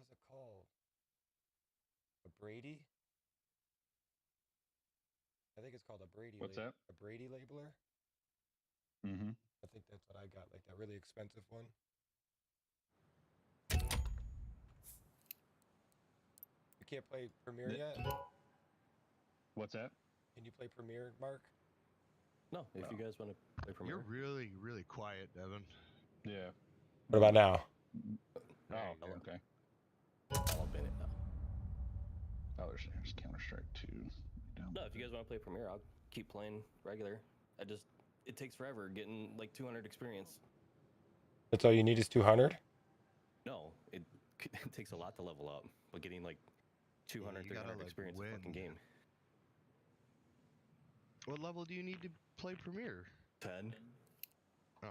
What is it called? A Brady? I think it's called a Brady What's that? a Brady labeler. Mm-hmm. I think that's what I got, like that really expensive one. You can't play Premiere yet? What's that? Can you play Premiere, Mark? No, if you No. guys want to play You're Premiere. really, really quiet, Devin. Yeah. What about now? There Oh, you go. okay. I'll bin it now. Oh, there's Counter Strike 2. No, if you guys want to play Premiere, I'll keep playing regular. It takes forever getting like 200 experience. That's all you need is 200? No, it takes a lot to level up, but getting like 200, you gotta, 300 like, experience a fucking win. game. What level do you need to play Premiere? 10. Oh.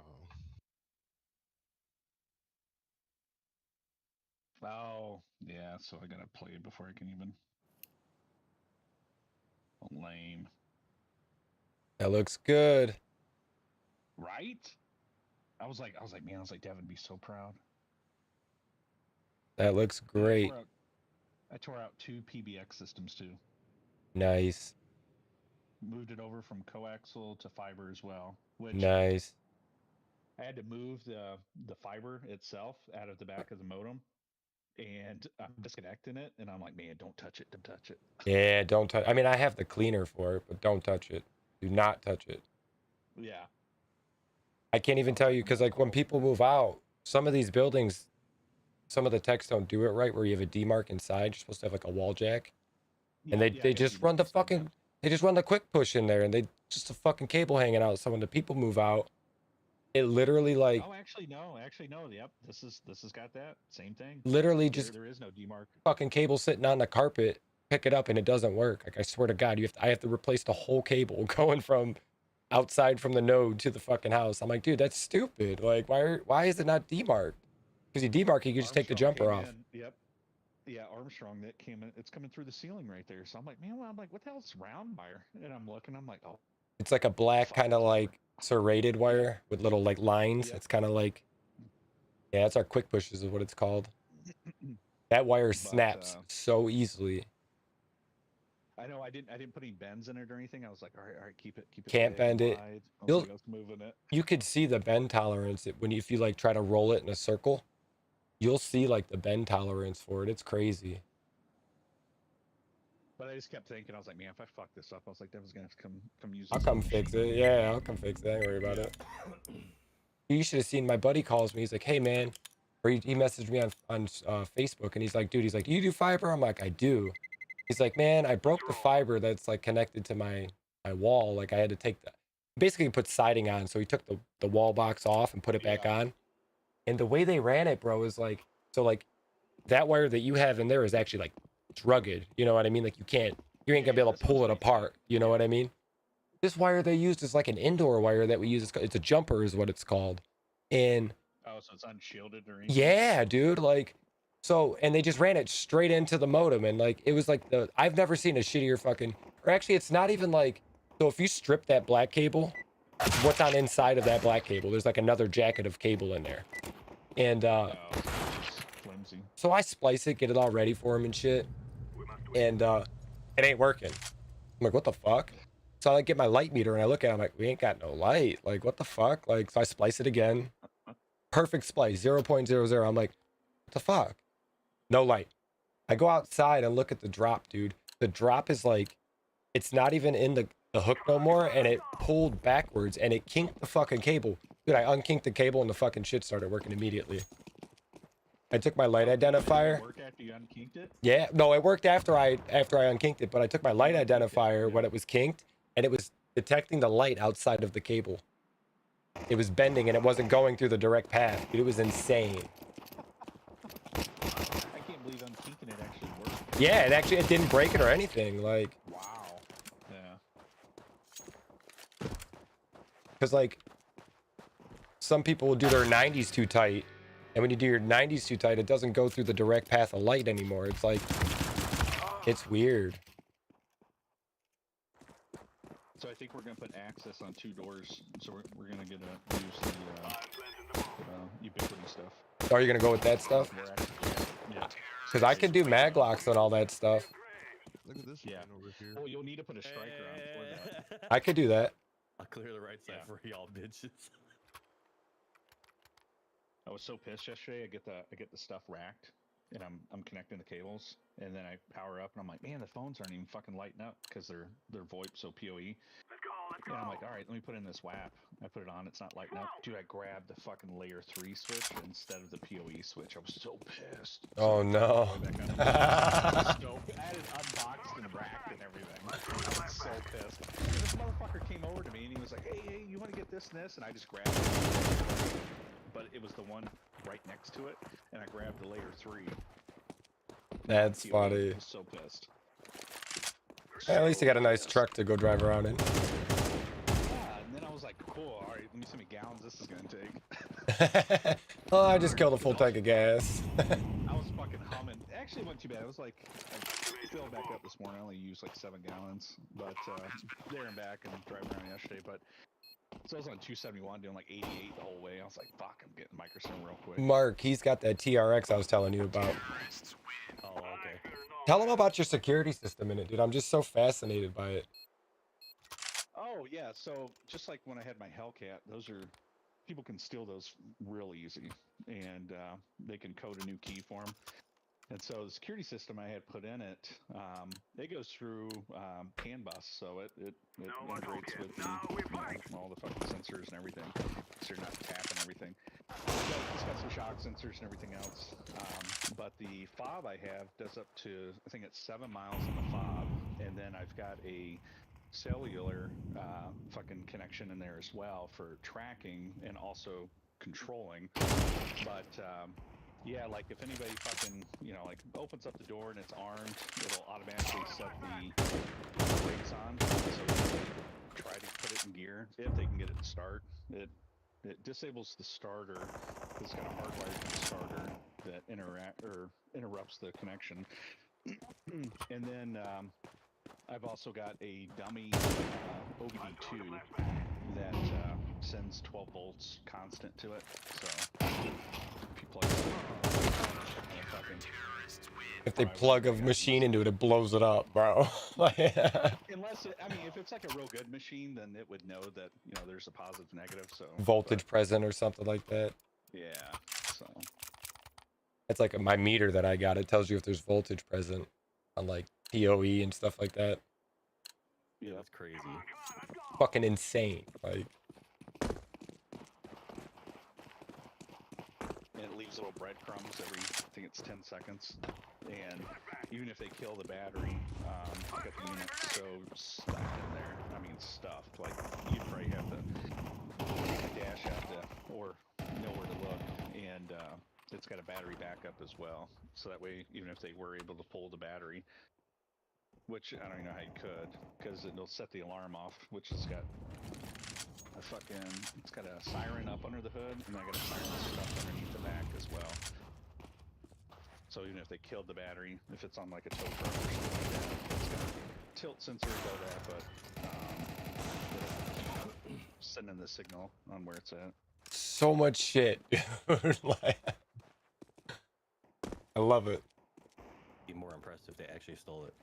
Oh, yeah. So I gotta play it before I can even. Lame. That looks good. Right? Man, I was like, Devin, be so proud. That looks great. I tore out 2 PBX systems too. Nice. Moved it over from coaxial to fiber as well, which Nice. I had to move the fiber itself out of the back of the modem, and I'm disconnecting it, and I'm like, man, don't touch it, don't touch it. Yeah, don't touch. I mean, I have the cleaner for it, but don't touch it. Do not touch it. Yeah. I can't even tell you because, like, when people move out, some of these buildings, some of the techs don't do it right. Where you have a demarc inside, you're supposed to have like a wall jack, and they just run the fucking they just run the quick push in there, and they just a fucking cable hanging out. So when the people move out, it literally like Oh, actually no. Yep, this has got that same thing. literally just There is no demarc. fucking cable sitting on the carpet. Pick it up and it doesn't work. Like I swear to God, I have to replace the whole cable going from outside from the node to the fucking house. I'm like, dude, that's stupid. Like, why is it not demarked? Because you demarc, you can just take the jumper off. Yep. Yeah, Armstrong that came in. It's coming through the ceiling right there. So I'm like, man, well, I'm like, what the hell is round wire? And I'm looking. I'm like, oh. It's like a black kind of like serrated wire with little like lines. Yep. It's kind of like, yeah, that's our quick pushes is what it's called. That wire snaps so easily. I know I didn't put any bends in it or anything. I was like, all right, keep it. Can't bend it. I was moving it. You could see the bend tolerance if you like try to roll it in a circle. You'll see like the bend tolerance for it. It's crazy. But I just kept thinking, I was like, man, if I fuck this up, I was like, Devin's gonna have to come use. I'll come fix it. Yeah, I'll come fix it. Don't worry about it. You should have seen my buddy calls me. He's like, hey man, or he messaged me on Facebook, and he's like, dude, he's like, you do fiber? I'm like, I do. He's like, man, I broke the fiber that's like connected to my wall. Like I had to take the basically put siding on. So he took the wall box off and put it back on. And the way they ran it, bro, is like, so like that wire that you have in there is actually like, it's rugged. You know what I mean? Like you ain't gonna be able to pull it apart. You know what I mean? This wire they used is like an indoor wire that we use. It's a jumper is what it's called. And oh, so it's unshielded or anything? Yeah, dude. Like, so, and they just ran it straight into the modem. And like, it was like I've never seen a shittier fucking, or actually it's not even like, so if you strip that black cable, what's on inside of that black cable? There's like another jacket of cable in there. And, flimsy. So I splice it, get it all ready for him and shit. And, it ain't working. I'm like, what the fuck? So I like get my light meter and I look at it, I'm like, we ain't got no light. Like, what the fuck? Like, so I splice it again. Perfect splice, 0.00. I'm like, what the fuck? No light. I go outside and look at the drop, dude. The drop is like, it's not even in the hook no more, and it pulled backwards and it kinked the fucking cable. Dude, I unkinked the cable and the fucking shit started working immediately. I took my light identifier. Did it work after you unkinked it? Yeah, no, it worked after I unkinked it, but I took my light identifier when it was kinked, and it was detecting the light outside of the cable. It was bending and it wasn't going through the direct path. Dude, it was insane. I can't believe unkinking it actually worked. Yeah, it didn't break it or anything. Like, wow. Yeah. because like some people will do their 90s too tight, and when you do your 90s too tight, it doesn't go through the direct path of light anymore. It's like, it's weird. So I think we're gonna put access on 2 doors. So we're gonna use the ubiquity stuff. Are you gonna go with that stuff? Yeah. Because I can do mag locks and all that stuff. Look at this Yeah. man over here. Oh, you'll need to put a striker on for that. I could do that. I'll clear the right side Yeah. for y'all bitches. I was so pissed yesterday. I get the stuff racked, and I'm connecting the cables, and then I power up, and I'm like, man, the phones aren't even fucking lighting up because they're VoIP, so PoE. And I'm like, all right, let me put in this WAP. I put it on, it's not lighting up. Dude, I grabbed the fucking layer 3 switch instead of the PoE switch. I was so pissed. Oh no. I had it unboxed and racked and everything. I was so pissed. And this motherfucker came over to me and he was like, hey, you want to get this and this? And I just grabbed it. But it was the one right next to it, and I grabbed the layer 3. That's PoE. funny. I was so pissed. At least you got a nice pissed. truck to go drive around in. Yeah, and then I was like, cool, all right, let me see how many gallons this is going to take. Oh, I just killed a full tank of gas. I was fucking humming. Actually, it wasn't too bad. It was like, I filled back up this morning. I only used like 7 gallons, but there and back and driving around yesterday. But so I was on 271 doing like 88 the whole way. I was like, fuck, I'm getting microsim real quick. Mark, he's got that TRX I was telling you about. Oh, okay. Tell him about your security system in it, dude. I'm just so fascinated by it. Oh yeah, so just like when I had my Hellcat, those are people can steal those real easy, and they can code a new key for them. And so the security system I had put in it, it goes through CAN bus, so it integrates with the, all the fucking sensors and everything, so you're not tapping everything. So it's got some shock sensors and everything else, but the fob I have does up to, I think it's 7 miles on the fob, and then I've got a cellular fucking connection in there as well for tracking and also controlling. But yeah, like if anybody fucking, like opens up the door and it's armed, it'll automatically set the brakes on. So if they try to put it in gear, if they can get it to start, it disables the starter. It's got a hardwired to the starter that interrupts the connection. And then I've also got a dummy OBD2 that sends 12 volts constant to it. So if you plug If they plug a machine into it, it blows it up, bro. unless if it's like a real good machine, then it would know that there's a positive, negative. So Voltage present or something like that. yeah. So It's like my meter that I got. It tells you if there's voltage present on like PoE and stuff like that. Yeah, that's crazy. Fucking insane. Like, and it leaves little breadcrumbs every, I think it's 10 seconds. And even if they kill the battery, I got the unit so stuffed in there. I mean, stuffed. Like, you'd probably have to take a dash out to, or know where to look. And it's got a battery backup as well. So that way, even if they were able to pull the battery, which I don't even know how you could, because it'll set the alarm off, which has got a it's got a siren up under the hood, and I got a siren stuff underneath the back as well. So even if they killed the battery, if it's on like a tow truck or something like that, it's got a tilt sensor go that, but sending the signal on where it's at. so much shit, dude. Like, I love it. Be more impressed if they actually stole it.